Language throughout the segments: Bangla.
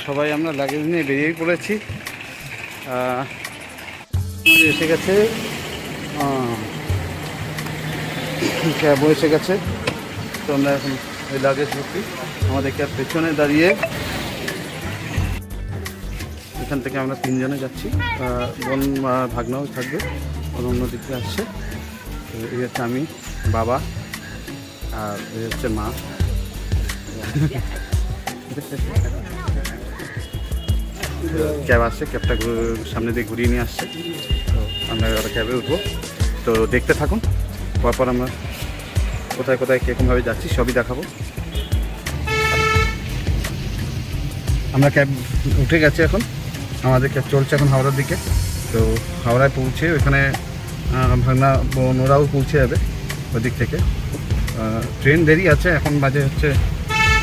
সবাই আমরা লাগেজ নিয়ে বেরিয়ে পড়েছি। এসে গেছে, ক্যাবও এসে গেছে। তো আমরা এখন ওই লাগেজ ভর্তি আমাদের ক্যাব পেছনে দাঁড়িয়ে। এখান থেকে আমরা 3 জনে যাচ্ছি, বোন ভাগনাও থাকবে, অন্য দিক থেকে আসছে। তো এই হচ্ছে আমি, বাবা, আর এই হচ্ছে মা। ক্যাব আসছে, ক্যাবটা সামনে দিয়ে ঘুরিয়ে নিয়ে আসছে। তো আমরা ক্যাবে উঠবো। তো দেখতে থাকুন, পরপর আমরা কোথায় কোথায় কীরকমভাবে যাচ্ছি সবই দেখাবো। আমরা ক্যাব উঠে গেছি, এখন আমাদের ক্যাব চলছে এখন হাওড়ার দিকে। তো হাওড়ায় পৌঁছে ওইখানে ভাগনা বোন ওরাও পৌঁছে যাবে ওদিক থেকে। ট্রেন দেরি আছে, এখন বাজে হচ্ছে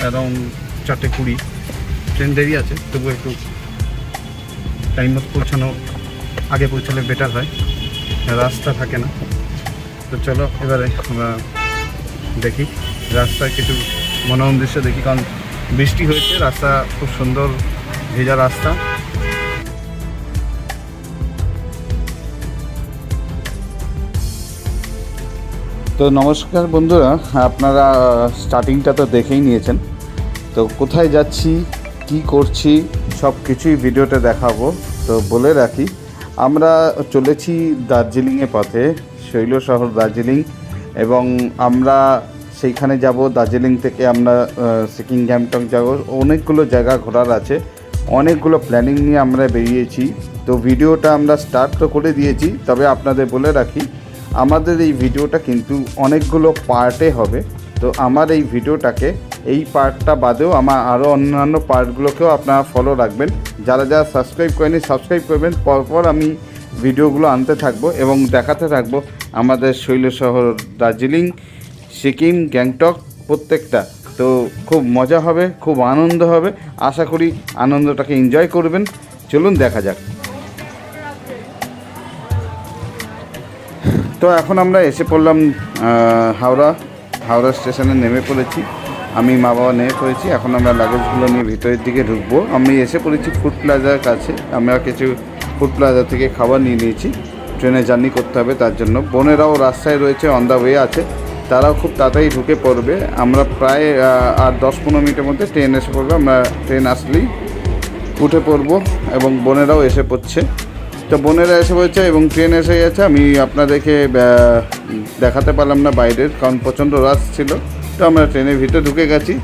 অ্যারাউন্ড 4:20। ট্রেন দেরি আছে, তবু একটু টাইম মতো পৌঁছানো, আগে পৌঁছালে বেটার হয়, রাস্তা থাকে না। তো চলো এবারে আমরা দেখি রাস্তায় কিছু মনোরম দৃশ্য দেখি, কারণ বৃষ্টি হয়েছে, রাস্তা খুব সুন্দর ভেজা রাস্তা। তো নমস্কার বন্ধুরা, আপনারা স্টার্টিংটা তো দেখেই নিয়েছেন। তো কোথায় যাচ্ছি, কি করছি, সব কিছুই ভিডিওতে দেখাবো। তো বলে রাখি, আমরা চলেছি দার্জিলিংয়ের পথে, শৈল শহর দার্জিলিং, এবং আমরা সেইখানে যাব। দার্জিলিং থেকে আমরা সিকিম, গ্যাংটক যাব, অনেকগুলো জায়গা ঘোরার আছে, অনেকগুলো প্ল্যানিং নিয়ে আমরা বেরিয়েছি। তো ভিডিওটা আমরা স্টার্ট তো করে দিয়েছি, তবে আপনাদের বলে রাখি আমাদের এই ভিডিওটা কিন্তু অনেকগুলো পার্টে হবে। তো আমার এই ভিডিওটাকে, এই পার্টটা বাদেও আমার আরও অন্যান্য পার্টগুলোকেও আপনারা ফলো রাখবেন। যারা যারা সাবস্ক্রাইব করেনি সাবস্ক্রাইব করবেন। পরপর আমি ভিডিওগুলো আনতে থাকবো এবং দেখাতে থাকবো আমাদের শৈল শহর দার্জিলিং, সিকিম, গ্যাংটক প্রত্যেকটা। তো খুব মজা হবে, খুব আনন্দ হবে, আশা করি আনন্দটাকে এনজয় করবেন। চলুন দেখা যাক। তো এখন আমরা এসে পড়লাম হাওড়া স্টেশনে নেমে পড়েছি। আমি মা বাবা নেমে পড়েছি। এখন আমরা লাগেজগুলো নিয়ে ভিতরের দিকে ঢুকবো। আমি এসে পড়েছি ফুড প্লাজার কাছে। আমরা কিছু ফুড প্লাজা থেকে খাবার নিয়ে নিয়েছি, ট্রেনে জার্নি করতে হবে তার জন্য। বোনেরাও রাস্তায় রয়েছে, অন দ্য ওয়ে আছে, তারাও খুব তাড়াতাড়ি ঢুকে পড়বে। আমরা প্রায় আর 10-15 মিনিটের মধ্যে ট্রেন এসে পড়বে। আমরা ট্রেন আসলেই উঠে পড়বো এবং বোনেরাও এসে পড়ছে। তো বোনেরা এসে পড়েছে এবং ট্রেন এসে গেছে। আমি আপনাদেরকে দেখাতে পারলাম না বাইরের, কারণ প্রচণ্ড রাশ ছিল। তো আমরা ট্রেনের ভিতরে ঢুকে গেছি।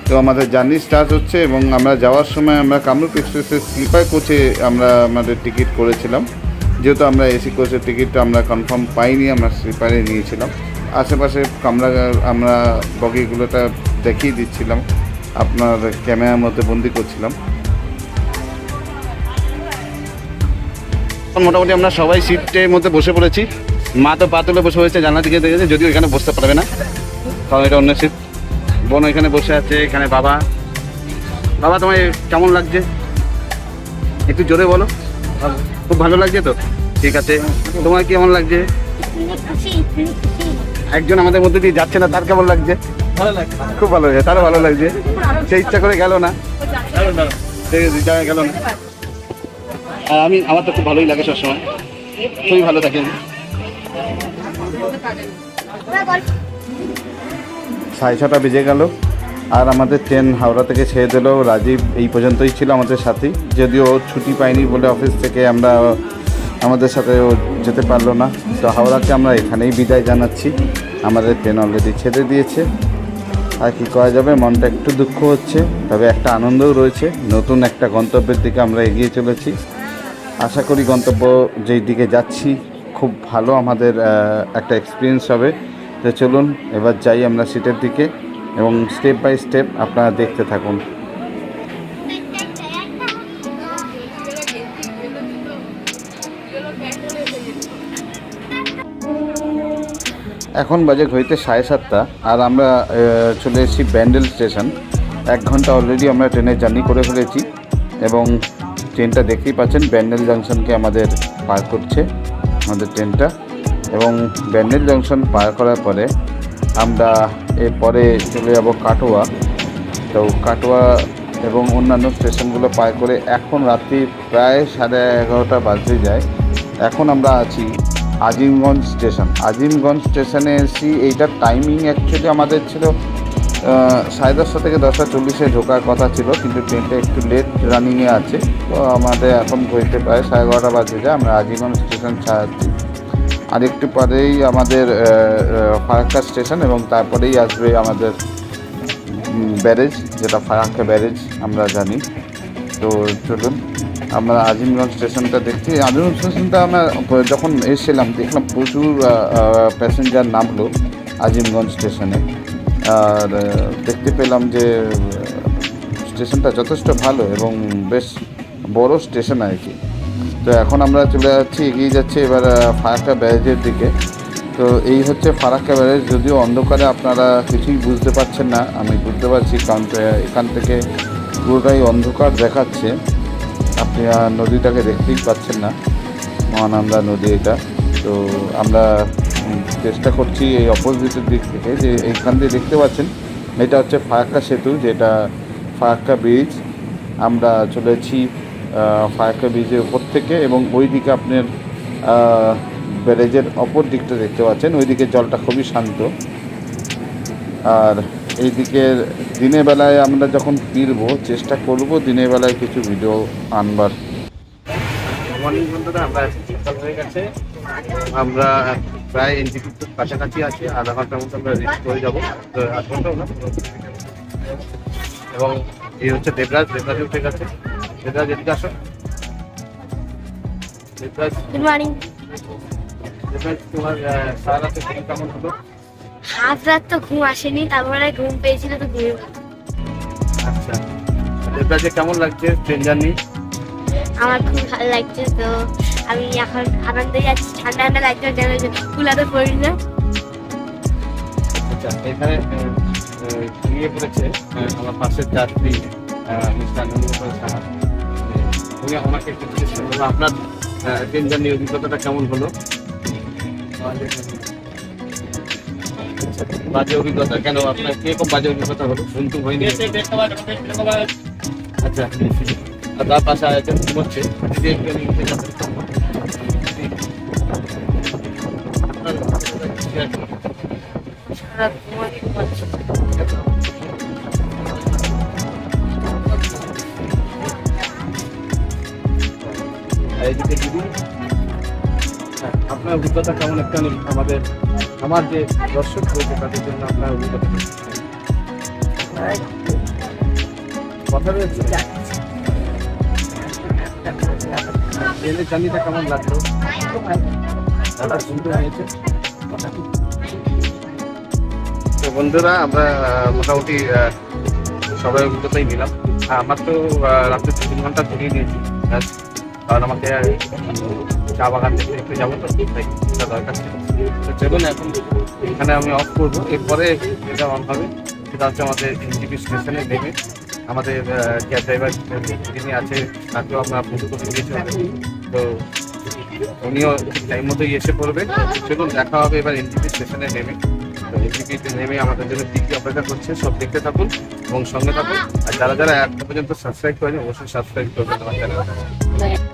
তো আমাদের জার্নি স্টার্ট হচ্ছে এবং আমরা যাওয়ার সময় আমরা কামরূপ এক্সপ্রেসের স্লিপার কোচে আমরা আমাদের টিকিট করেছিলাম। যেহেতু আমরা এসি কোচের টিকিটটা আমরা কনফার্ম পাইনি, আমরা স্লিপারে নিয়েছিলাম। আশেপাশে আমরা বগিগুলোটা দেখিয়ে দিচ্ছিলাম, আপনার ক্যামেরার মধ্যে বন্দি করছিলাম। মোটামুটি আমরা সবাই সিটের মধ্যে বসে পড়েছি। মা তো পা তুলে বসে পড়েছে, জানলা দিকে দেখেছে, যদিও এখানে বসতে পারবে না, কারণ এটা অন্য সিট। বোন এখানে বসে আছে, এখানে বাবা। বাবা, তোমার কেমন লাগছে একটু জোরে বলো। খুব ভালো লাগছে তো? ঠিক আছে, তোমার কেমন লাগছে? একজন আমাদের মধ্যে দিয়ে যাচ্ছে না, তার কেমন লাগছে? খুব ভালো লাগছে, তারও ভালো লাগছে। সে ইচ্ছা করে গেল না, গেল না। আর আমার তো খুব ভালোই লাগে, সবসময় খুবই ভালো থাকে। 6:30 বেজে গেল আর আমাদের ট্রেন হাওড়া থেকে ছেড়ে দিল। রাজীব এই পর্যন্তই ছিল আমাদের সাথেই, যদিও ছুটি পাইনি বলে অফিস থেকে আমাদের সাথে যেতে পারলো না। তো হাওড়াকে আমরা এখানেই বিদায় জানাচ্ছি, আমাদের ট্রেন অলরেডি ছেড়ে দিয়েছে। আর কী করা যাবে, মনটা একটু দুঃখ হচ্ছে, তবে একটা আনন্দও রয়েছে। নতুন একটা গন্তব্যের দিকে আমরা এগিয়ে চলেছি। আশা করি গন্তব্য যেই দিকে যাচ্ছি খুব ভালো আমাদের একটা এক্সপিরিয়েন্স হবে। তো চলুন এবার যাই আমরা সিটের দিকে এবং স্টেপ বাই স্টেপ আপনারা দেখতে থাকুন। এখন বাজে ঘড়িতে 7:30 আর আমরা চলে এসেছি ব্যান্ডেল স্টেশন। 1 ঘন্টা অলরেডি আমরা ট্রেনের জার্নি করে ফেলেছি এবং ট্রেনটা দেখতেই পাচ্ছেন ব্যান্ডেল জাংশনকে আমাদের পার করছে আমাদের ট্রেনটা। এবং ব্যান্ডেল জংশন পার করার পরে আমরা এরপরে চলে যাব কাটোয়া। তো কাটোয়া এবং অন্যান্য স্টেশনগুলো পার করে এখন রাত্রি প্রায় 11:30 বাজতে যায়। এখন আমরা আছি আজিমগঞ্জ স্টেশন। আজিমগঞ্জ স্টেশনে এসেছি। এইটার টাইমিং অ্যাকচুয়ালি আমাদের ছিল 10:30 থেকে 10:40 ঢোকার কথা ছিল, কিন্তু ট্রেনটা একটু লেট রানিংয়ে আছে। তো আমাদের এখন ঘড়িতে প্রায় 11:30 বাজে যায়। আমরা আজিমগঞ্জ স্টেশন ছাড়াচ্ছি। আর একটু পরেই আমাদের ফারাক্কা স্টেশন এবং তারপরেই আসবে আমাদের ব্যারেজ, যেটা ফারাক্কা ব্যারেজ আমরা জানি। তো চলুন আমরা আজিমগঞ্জ স্টেশনটা দেখছি। আজিমগঞ্জ স্টেশনটা আমরা যখন এসেছিলাম দেখলাম প্রচুর প্যাসেঞ্জার নামলো আজিমগঞ্জ স্টেশনে। আর দেখতে পেলাম যে স্টেশনটা যথেষ্ট ভালো এবং বেশ বড় স্টেশন আর কি। তো এখন আমরা চলে যাচ্ছি, এগিয়ে যাচ্ছি এবার ফারাক্কা ব্যারেজের দিকে। তো এই হচ্ছে ফারাক্কা ব্যারেজ। যদিও অন্ধকারে আপনারা কিছুই বুঝতে পারছেন না, আমি বুঝতে পারছি, কারণ এখান থেকে পুরোটাই অন্ধকার দেখাচ্ছে। আপনি নদীটাকে দেখতেই পাচ্ছেন না, মহানন্দা নদী এটা। তো আমরা চেষ্টা করছি এই অপোজিটের দিক থেকে, যে এইখান দিয়ে দেখতে পাচ্ছেন এটা হচ্ছে ফারাক্কা সেতু, যেটা ফারাক্কা ব্রিজ। আমরা চলেছি ফারাক্কা ব্রিজের উপর থেকে, এবং ওই দিকে আপনার ব্যারেজের অপর দিকটা দেখতে পাচ্ছেন, ওই দিকে জলটা খুবই শান্ত। আর এই দিকের দিনের বেলায় আমরা যখন ফিরবো চেষ্টা করব দিনের বেলায় কিছু ভিডিও আনবার। মর্নিং বন্ধুরা, আমরা সকাল হয়ে গেছে, আমরা প্রায় এনজিপির কাছাকাছি আছি। আধা ঘন্টার মতো আমরা রিচ করে যাবো, 8 ঘন্টাও না। এবং এই হচ্ছে দেবরাজ উঠে গেছে। দেবরাজ এদিকে আসো। Debraj, good morning. দেবরাজ, তোমার সারা রাতে ঘুম কেমন হলো? হাফ রাত তো ঘুম আসেনি, তারপরে ঘুম পেয়েছিল তো ঘুমিয়ে। আচ্ছা, দেবরাজে কেমন লাগছে ট্রেন জার্নি? আমার খুব ভালো লাগছে। তো আমি এখন আনন্দে যাচ্ছি, ঠান্ডা ঠান্ডা লাগছে, যেন কুলাতে পড়ি না। আচ্ছা, এখানে ঘুমিয়ে পড়েছে আমার পাশের যাত্রী মিস্টার আনন্দগোপাল সাহা। উনি আমাকে একটু জিজ্ঞেস করলো আপনার ট্রেন জার্নি অভিজ্ঞতাটা কেমন হলো। বাজে অভিজ্ঞতা কেন? আপনার কিরকম বাজে অভিজ্ঞতা হলো? ঘুমটুম হয়নি? আচ্ছা, আর তার পাশে আরেকজন ঘুমোচ্ছে। সারা ঘুমাতে পারছি। এইদিকে দিদি, আপনার অভিজ্ঞতা কেমন? একটা আমার যে দর্শক রয়েছে তাদের জন্য আপনার অভিজ্ঞতা কথা রয়েছে। ট্রেনের জার্নিটা কেমন লাগলো? দাদা শুনতে হয়েছে। তো বন্ধুরা, আমরা মোটামুটি সবাই অভিজ্ঞতাই নিলাম। আমার তো রাত্রে 3 ঘন্টা ঘুরিয়ে নিয়েছি, কারণ আমাকে চা বাগান দেখতে একটু যাবো, তো তাই দরকার ছিল। তো চলুন এখন এখানে আমি অফ করবো। এরপরে যেটা অন হবে সেটা হচ্ছে আমাদের এনজিপি স্টেশনে নেমে আমাদের ক্যাব ড্রাইভার যিনি আছে তাকেও আমরা ফোন করে দিয়েছিলাম। তো উনিও টাইম মতোই এসে পড়বে। চলুন দেখা হবে এবার এনজিপি স্টেশনে নেমে। তো এনজিপিতে নেমে আমাদের জন্য কী কী অপেক্ষা করছে সব দেখতে থাকুন এবং সঙ্গে থাকুন। আর যারা যারা এখনো পর্যন্ত সাবস্ক্রাইব করেনি অবশ্যই সাবস্ক্রাইব করবেন আমার চ্যানেলটা।